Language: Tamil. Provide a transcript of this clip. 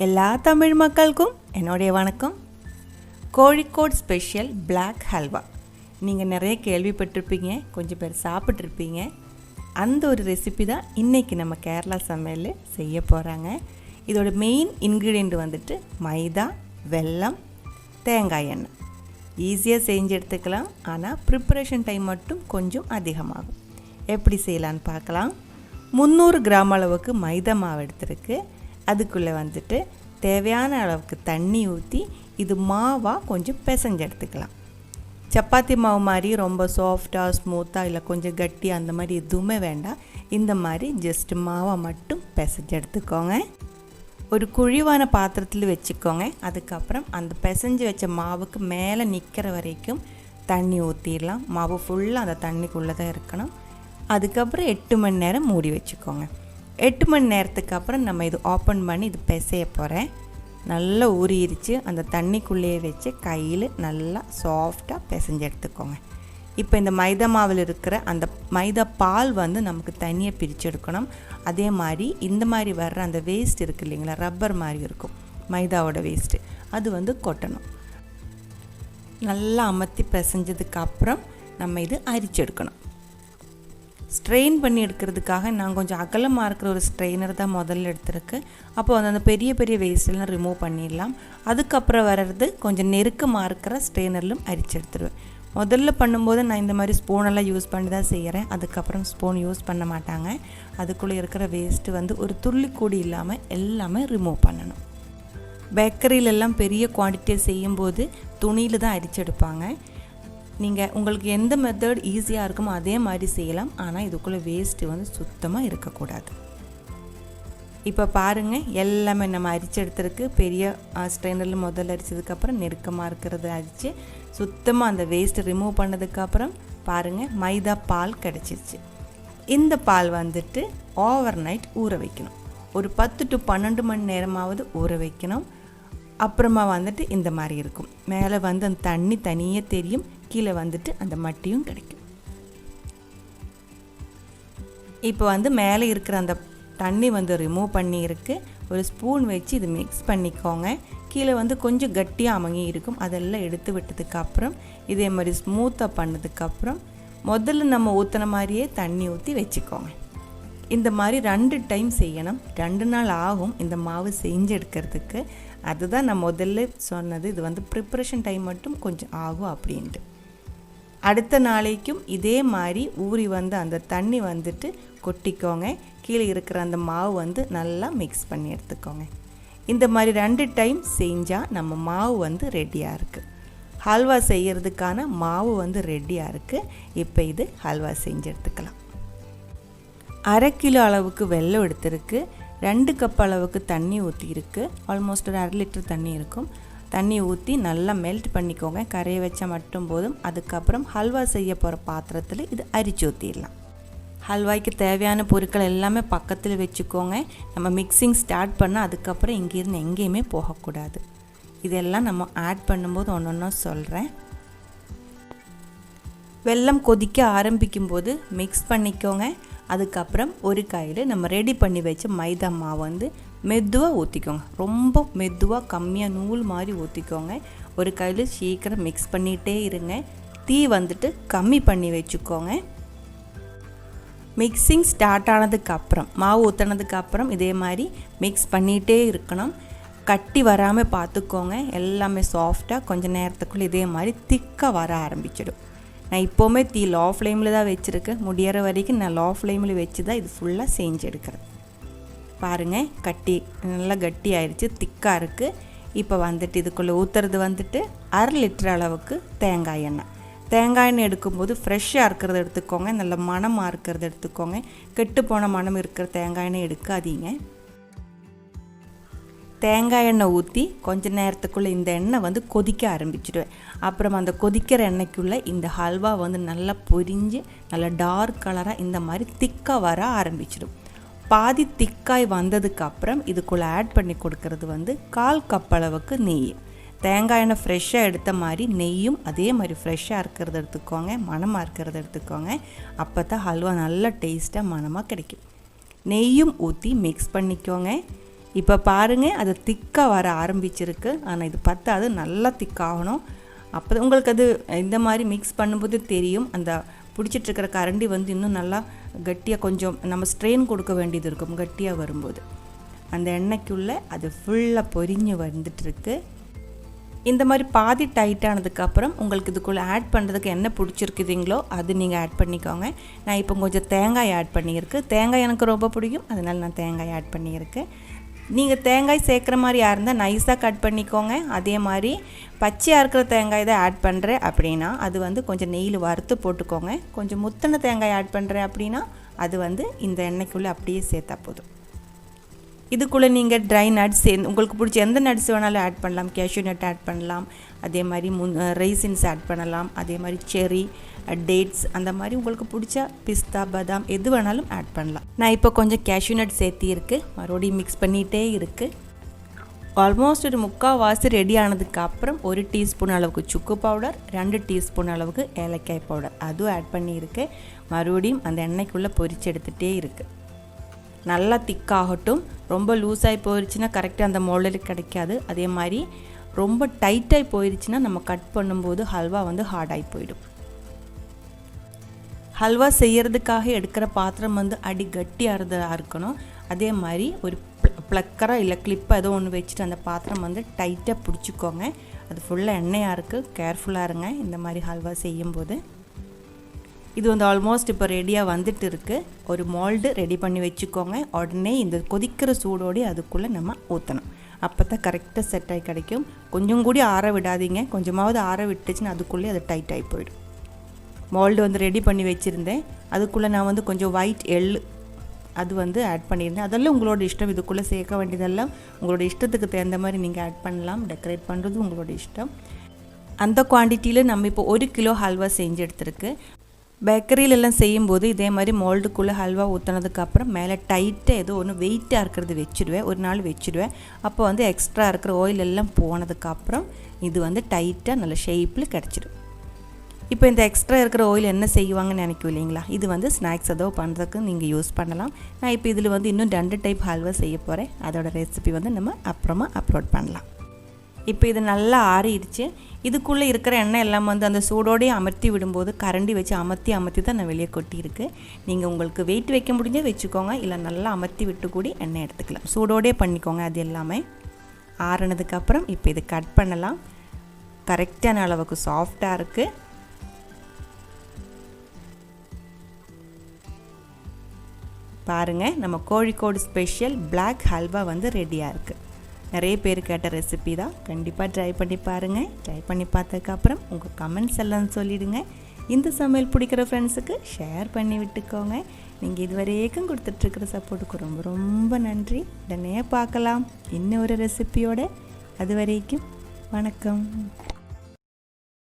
எல்லா தமிழ் மக்களுக்கும் என்னுடைய வணக்கம். கோழிக்கோட் ஸ்பெஷல் பிளாக் ஹல்வா நீங்கள் நிறைய கேள்விப்பட்டிருப்பீங்க, கொஞ்சம் பேர் சாப்பிட்ருப்பீங்க. அந்த ஒரு ரெசிபி தான் இன்றைக்கி நம்ம கேரளா சமையல் செய்ய போகிறாங்க. இதோட மெயின் இன்க்ரீடியண்ட் வந்துட்டு மைதா, வெல்லம், தேங்காய் எண்ணெய். ஈஸியாக செஞ்சு எடுத்துக்கலாம், ஆனால் ப்ரிப்பரேஷன் டைம் மட்டும் கொஞ்சம் அதிகமாகும். எப்படி செய்யலான்னு பார்க்கலாம். 300 கிராம் அளவுக்கு மைதா மாவு எடுத்துருக்கு. அதுக்குள்ளே வந்துட்டு தேவையான அளவுக்கு தண்ணி ஊற்றி இது மாவாக கொஞ்சம் பிசைஞ்சு எடுத்துக்கலாம். சப்பாத்தி மாவு மாதிரி ரொம்ப சாஃப்டாக ஸ்மூத்தாக இல்லை கொஞ்சம் கட்டி அந்த மாதிரி எதுவுமே வேண்டாம். இந்த மாதிரி ஜஸ்ட் மாவை மட்டும் பிசைஞ்சு எடுத்துக்கோங்க. ஒரு குழிவான பாத்திரத்தில் வச்சுக்கோங்க. அதுக்கப்புறம் அந்த பிசைஞ்சு வச்ச மாவுக்கு மேலே நிற்கிற வரைக்கும் தண்ணி ஊற்றிடலாம். மாவு ஃபுல்லாக அந்த தண்ணிக்குள்ளே தான் இருக்கணும். அதுக்கப்புறம் 8 மணி நேரம் மூடி வச்சுக்கோங்க. 8 மணி நேரத்துக்கு அப்புறம் நம்ம இது ஓப்பன் பண்ணி இது பிசைய போகிறேன். நல்லா ஊறிடுச்சு. அந்த தண்ணிக்குள்ளேயே வச்சு கையில் நல்லா சாஃப்டாக பிசைஞ்சு எடுத்துக்கோங்க. இப்போ இந்த மைதா மாவில் இருக்கிற அந்த மைதா பால் வந்து நமக்கு தனியாக பிரித்து எடுக்கணும். அதே மாதிரி இந்த மாதிரி வர்ற அந்த வேஸ்ட் இருக்குது இல்லைங்களா, ரப்பர் மாதிரி இருக்கும் மைதாவோட வேஸ்ட்டு, அது வந்து கொட்டணும். நல்லா அமர்த்தி பிசைஞ்சதுக்கப்புறம் நம்ம இது அரிச்செடுக்கணும். ஸ்ட்ரெயின் பண்ணி எடுக்கிறதுக்காக நான் கொஞ்சம் அகலமாக இருக்கிற ஒரு ஸ்ட்ரெயினர் தான் முதல்ல எடுத்துருக்கு. அப்போ அந்த பெரிய பெரிய வேஸ்டெல்லாம் ரிமூவ் பண்ணிடலாம். அதுக்கப்புறம் வர்றது கொஞ்சம் நெருக்கமாக இருக்கிற ஸ்ட்ரெயினர்லும் அரிச்சு எடுத்துருவேன். முதல்ல பண்ணும்போது நான் இந்த மாதிரி ஸ்பூனெல்லாம் யூஸ் பண்ணி தான் செய்கிறேன். அதுக்கப்புறம் ஸ்பூன் யூஸ் பண்ண மாட்டாங்க. அதுக்குள்ளே இருக்கிற வேஸ்ட்டு வந்து ஒரு துள்ளி கூடி இல்லாமல் எல்லாமே ரிமூவ் பண்ணணும். பேக்கரியிலெல்லாம் பெரிய குவான்டிட்டியை செய்யும்போது துணியில் தான் அரிச்செடுப்பாங்க. நீங்கள் உங்களுக்கு எந்த மெத்தட் ஈஸியாக இருக்குமோ அதே மாதிரி செய்யலாம். ஆனால் இதுக்குள்ளே வேஸ்ட்டு வந்து சுத்தமாக இருக்கக்கூடாது. இப்போ பாருங்கள், எல்லாமே நம்ம அரிச்சு எடுத்துருக்கு. பெரிய ஸ்ட்ரெயினரில் முதல்ல அரிச்சதுக்கப்புறம் நெருக்கமாக இருக்கிறத அரித்து சுத்தமாக அந்த வேஸ்ட்டு ரிமூவ் பண்ணதுக்கப்புறம் பாருங்கள் மைதா பால் கிடச்சிருச்சு. இந்த பால் வந்துட்டு ஓவர் நைட் ஊற வைக்கணும். ஒரு 10 to 12 மணி நேரமாவது ஊற வைக்கணும். அப்புறமா வந்துட்டு இந்த மாதிரி இருக்கும். மேலே வந்து அந்த தண்ணி தனியே தெரியும், கீழே வந்துட்டு அந்த மட்டியும் கிடைக்கும். இப்போ வந்து மேலே இருக்கிற அந்த தண்ணி வந்து ரிமூவ் பண்ணியிருக்கு. ஒரு ஸ்பூன் வச்சு இது மிக்ஸ் பண்ணிக்கோங்க. கீழே வந்து கொஞ்சம் கட்டியாக அமங்கி இருக்கும். அதெல்லாம் எடுத்து விட்டதுக்கப்புறம் இதே மாதிரி ஸ்மூத்தாக பண்ணதுக்கப்புறம் முதல்ல நம்ம ஊற்றின மாதிரியே தண்ணி ஊற்றி வச்சுக்கோங்க. இந்த மாதிரி 2 டைம் செய்யணும். 2 நாள் ஆகும் இந்த மாவு செஞ்சு எடுக்கிறதுக்கு. அதுதான் நான் முதல்ல சொன்னது. இது வந்து ப்ரிப்பரேஷன் டைம் மட்டும் கொஞ்சம் ஆகும் அப்படின்ட்டு. அடுத்த நாளைக்கும் இதே மாதிரி ஊறி வந்து அந்த தண்ணி வந்துட்டு கொட்டிக்கோங்க. கீழே இருக்கிற அந்த மாவு வந்து நல்லா மிக்ஸ் பண்ணி எடுத்துக்கோங்க. இந்த மாதிரி 2 டைம் செஞ்சால் நம்ம மாவு வந்து ரெடியாக இருக்குது. ஹல்வா செய்கிறதுக்கான மாவு வந்து ரெடியாக இருக்குது. இப்போ இது ஹல்வா செஞ்சு எடுத்துக்கலாம். 1/2 கிலோ அளவுக்கு வெல்லம் எடுத்துருக்கு. 2 கப் அளவுக்கு தண்ணி ஊற்றிருக்கு. ஆல்மோஸ்ட் ஒரு 1/2 லிட்டர் தண்ணி இருக்கும். தண்ணி ஊற்றி நல்லா மெல்ட் பண்ணிக்கோங்க. கரைய வச்சா மட்டும் போதும். அதுக்கப்புறம் ஹல்வா செய்ய போகிற பாத்திரத்தில் இது அரிச்சு ஊற்றிடலாம். ஹல்வாய்க்கு தேவையான பொருட்கள் எல்லாமே பக்கத்தில் வச்சுக்கோங்க. நம்ம மிக்சிங் ஸ்டார்ட் பண்ணால் அதுக்கப்புறம் இங்கேருந்து எங்கேயுமே போகக்கூடாது. இதெல்லாம் நம்ம ஆட் பண்ணும்போது ஒன்று ஒன்றா சொல்கிறேன். வெல்லம் கொதிக்க ஆரம்பிக்கும் போது மிக்ஸ் பண்ணிக்கோங்க. அதுக்கப்புறம் ஒரு கையில் நம்ம ரெடி பண்ணி வச்ச மைதா மாவு வந்து மெதுவாக ஊற்றிக்கோங்க. ரொம்ப மெதுவாக கம்மியாக நூல் மாதிரி ஊற்றிக்கோங்க. ஒரு கையில் சீக்கிரம் மிக்ஸ் பண்ணிகிட்டே இருங்க. தீ வந்துட்டு கம்மி பண்ணி வச்சுக்கோங்க. மிக்சிங் ஸ்டார்ட் ஆனதுக்கப்புறம் மாவு ஊற்றினதுக்கப்புறம் இதே மாதிரி மிக்ஸ் பண்ணிகிட்டே இருக்கணும். கட்டி வராமல் பார்த்துக்கோங்க. எல்லாமே சாஃப்டாக கொஞ்சம் நேரத்துக்குள்ளே இதே மாதிரி திக்காக வர ஆரம்பிச்சிடும். நான் இப்போவுமே தீ லோ ஃப்ளேமில் தான் வச்சுருக்கேன். முடிகிற வரைக்கும் நான் லோ ஃப்ளேமில் வச்சு தான் இது ஃபுல்லாக செஞ்சு எடுக்கிறேன். பாருங்கள், கட்டி நல்லா கட்டி ஆயிடுச்சு, திக்காக இருக்குது. இப்போ வந்துட்டு இதுக்குள்ளே ஊற்றுறது வந்துட்டு 1/2 லிட்டர் அளவுக்கு தேங்காய் எண்ணெய். தேங்காய் எண்ணெய் எடுக்கும்போது ஃப்ரெஷ்ஷாக இருக்கிறத எடுத்துக்கோங்க. நல்ல மணமாக இருக்கிறத எடுத்துக்கோங்க. கெட்டு போன மணம் இருக்கிற தேங்காய் எண்ணெய் எடுக்காதீங்க. தேங்காய் எண்ணெய் ஊற்றி கொஞ்ச நேரத்துக்குள்ளே இந்த எண்ணெய் வந்து கொதிக்க ஆரம்பிச்சிடுவேன். அப்புறம் அந்த கொதிக்கிற எண்ணெய்க்குள்ளே இந்த ஹல்வா வந்து நல்லா பொரிஞ்சு நல்லா டார்க் கலராக இந்த மாதிரி திக்காக வர ஆரம்பிச்சிடும். பாதி திக்காய் வந்ததுக்கப்புறம் இதுக்குள்ளே ஆட் பண்ணி கொடுக்கறது வந்து 1/4 கப் அளவுக்கு நெய். தேங்காய் எண்ணெய் ஃப்ரெஷ்ஷாக எடுத்த மாதிரி நெய்யும் அதே மாதிரி ஃப்ரெஷ்ஷாக இருக்கிறத எடுத்துக்கோங்க. மணமாக இருக்கிறத எடுத்துக்கோங்க. அப்போ தான் ஹல்வா நல்லா டேஸ்ட்டாக மணமாக கிடைக்கும். நெய்யும் ஊற்றி மிக்ஸ் பண்ணிக்கோங்க. இப்போ பாருங்கள் அது திக்காக வர ஆரம்பிச்சிருக்கு. ஆனால் இது பத்தாது, நல்லா திக்காகணும். அப்போ உங்களுக்கு அது இந்த மாதிரி மிக்ஸ் பண்ணும்போது தெரியும். அந்த பிடிச்சிட்ருக்கிற கரண்டி வந்து இன்னும் நல்லா கட்டியாக கொஞ்சம் நம்ம ஸ்ட்ரெயின் கொடுக்க வேண்டியது இருக்கும் கட்டியாக வரும்போது. அந்த எண்ணெய்க்குள்ளே அது ஃபுல்லாக பொரிஞ்சு வந்துட்டுருக்கு. இந்த மாதிரி பாதி டைட்டானதுக்கப்புறம் உங்களுக்கு இதுக்குள்ளே ஆட் பண்ணுறதுக்கு என்ன பிடிச்சிருக்குதுங்களோ அது நீங்கள் ஆட் பண்ணிக்கோங்க. நான் இப்போ கொஞ்சம் தேங்காய் ஆட் பண்ணியிருக்கேன். தேங்காய் எனக்கு ரொம்ப பிடிக்கும், அதனால் நான் தேங்காய் ஆட் பண்ணியிருக்கேன். நீங்கள் தேங்காய் சேர்க்குற மாதிரி இருந்தால் நைஸாக கட் பண்ணிக்கோங்க. அதே மாதிரி பச்சையாக இருக்கிற தேங்காய் தான் ஆட் பண்ணுறேன் அப்படின்னா அது வந்து கொஞ்சம் நெய்யில் வறுத்து போட்டுக்கோங்க. கொஞ்சம் முத்தின தேங்காய் ஆட் பண்ணுறேன் அப்படின்னா அது வந்து இந்த எண்ணெய்க்குள்ளே அப்படியே சேர்த்தா போதும். இதுக்குள்ளே நீங்கள் ட்ரை நட்ஸ் உங்களுக்கு பிடிச்ச எந்த நட்ஸ் வேணாலும் ஆட் பண்ணலாம். கேஷ்யூ நட் ஆட் பண்ணலாம், அதே மாதிரி ரைசின்ஸ் ஆட் பண்ணலாம், அதே மாதிரி செர்ரி, டேட்ஸ், அந்த மாதிரி உங்களுக்கு பிடிச்ச பிஸ்தா, பாதாம் எது வேணாலும் ஆட் பண்ணலாம். நான் இப்போ கொஞ்சம் கேஷ்யூ நட் சேர்த்திருக்கு, மறுபடியும் மிக்ஸ் பண்ணிகிட்டே இருக்குது. ஆல்மோஸ்ட் ஒரு 3/4 ரெடி ஆனதுக்கப்புறம் 1 டீஸ்பூன் அளவுக்கு சுக்கு பவுடர், 2 டீஸ்பூன் அளவுக்கு ஏலக்காய் பவுடர் அதுவும் ஆட் பண்ணியிருக்கு. மறுபடியும் அந்த எண்ணெய்க்குள்ளே பொரிச்சு எடுத்துகிட்டே இருக்குது. நல்லா திக்காகட்டும். ரொம்ப லூஸாகி போயிடுச்சுன்னா கரெக்டாக அந்த மோல்டில் கிடைக்காது. அதே மாதிரி ரொம்ப டைட்டாகி போயிடுச்சுன்னா நம்ம கட் பண்ணும்போது ஹல்வா வந்து ஹார்டாகி போயிடும். ஹல்வா செய்கிறதுக்காக எடுக்கிற பாத்திரம் வந்து அடி கட்டியாக இருக்கணும். அதே மாதிரி ஒரு ப்ளக்கராக இல்லை கிளிப்பாக ஏதோ ஒன்று வச்சுட்டு அந்த பாத்திரம் வந்து டைட்டாக பிடிச்சிக்கோங்க. அது ஃபுல்லாக எண்ணெயாக இருக்குது, கேர்ஃபுல்லாக இருங்க இந்த மாதிரி ஹல்வா செய்யும்போது. இது வந்து ஆல்மோஸ்ட் இப்போ ரெடியாக வந்துட்டு இருக்குது. ஒரு மோல்டு ரெடி பண்ணி வச்சுக்கோங்க. உடனே இந்த கொதிக்கிற சூடோடு அதுக்குள்ளே நம்ம ஊற்றணும். அப்போ தான் கரெக்டாக செட் ஆகி கிடைக்கும். கொஞ்சம் கூடி ஆற விடாதீங்க, கொஞ்சமாவது ஆற விட்டுச்சுன்னா அதுக்குள்ளே அது டைட் ஆகி போயிடும். மோல்டு வந்து ரெடி பண்ணி வச்சுருந்தேன். அதுக்குள்ளே நான் வந்து கொஞ்சம் ஒயிட் எள்ளு அது வந்து ஆட் பண்ணியிருந்தேன். அதெல்லாம் உங்களோட இஷ்டம், இதுக்குள்ளே சேர்க்க வேண்டியதெல்லாம் உங்களோட இஷ்டத்துக்கு தகுந்த மாதிரி நீங்கள் ஆட் பண்ணலாம். டெக்கரேட் பண்ணுறது உங்களோட இஷ்டம். அந்த குவான்டிட்டியில் நம்ம இப்போ 1 கிலோ ஹல்வா செஞ்சு எடுத்துருக்கு. பேக்கரியிலெல்லாம் செய்யும்போது இதே மாதிரி மோல்டுக்குள்ளே ஹல்வா ஊற்றினதுக்கப்புறம் மேலே டைட்டாக ஏதோ ஒன்று வெயிட்டாக இருக்கிறது வச்சுடுவேன், ஒரு நாள் வச்சுடுவேன். அப்போ வந்து எக்ஸ்ட்ரா இருக்கிற ஆயில் எல்லாம் போனதுக்கப்புறம் இது வந்து டைட்டாக நல்ல ஷேப்பில் கிடச்சிடும். இப்போ இந்த எக்ஸ்ட்ரா இருக்கிற ஆயில் என்ன செய்வாங்கன்னு நினைக்கும் இல்லைங்களா, இது வந்து ஸ்நாக்ஸ் ஏதோ பண்ணுறதுக்கு நீங்கள் யூஸ் பண்ணலாம். நான் இப்போ இதில் வந்து இன்னும் 2 டைப் ஹல்வா செய்ய போகிறேன். அதோட ரெசிபி வந்து நம்ம அப்புறமா அப்லோட் பண்ணலாம். இப்போ இது நல்லா ஆறிடுச்சு. இதுக்குள்ளே இருக்கிற எண்ணெய் எல்லாம் வந்து அந்த சூடோடையே அமர்த்தி விடும்போது கரண்டி வச்சு அமர்த்தி தான் நான் வெளியே கொட்டியிருக்கு. நீங்கள் உங்களுக்கு வெயிட் வைக்க முடிஞ்சால் வச்சுக்கோங்க, இல்லை நல்லா அமர்த்தி விட்டு கூடி எண்ணெய் எடுத்துக்கலாம். சூடோடையே பண்ணிக்கோங்க. அது எல்லாமே ஆறினதுக்கப்புறம் இப்போ இது கட் பண்ணலாம். கரெக்டான அளவுக்கு சாஃப்டாக இருக்குது. பாருங்கள், நம்ம கோழிக்கோடு ஸ்பெஷல் பிளாக் ஹல்வா வந்து ரெடியாக இருக்குது. நிறைய பேர் கேட்ட ரெசிபி தான். கண்டிப்பாக ட்ரை பண்ணி பாருங்கள். ட்ரை பண்ணி பார்த்ததுக்கப்புறம் உங்கள் கமெண்ட்ஸ் எல்லாம் சொல்லிவிடுங்க. இந்த சமையல் பிடிக்கிற ஃப்ரெண்ட்ஸுக்கு ஷேர் பண்ணி விட்டுக்கோங்க. நீங்கள் இதுவரைக்கும் கொடுத்துட்ருக்கிற சப்போர்ட்டுக்கு ரொம்ப ரொம்ப நன்றி. உடனே பார்க்கலாம் இன்னொரு ரெசிபியோட. அது வரைக்கும் வணக்கம்.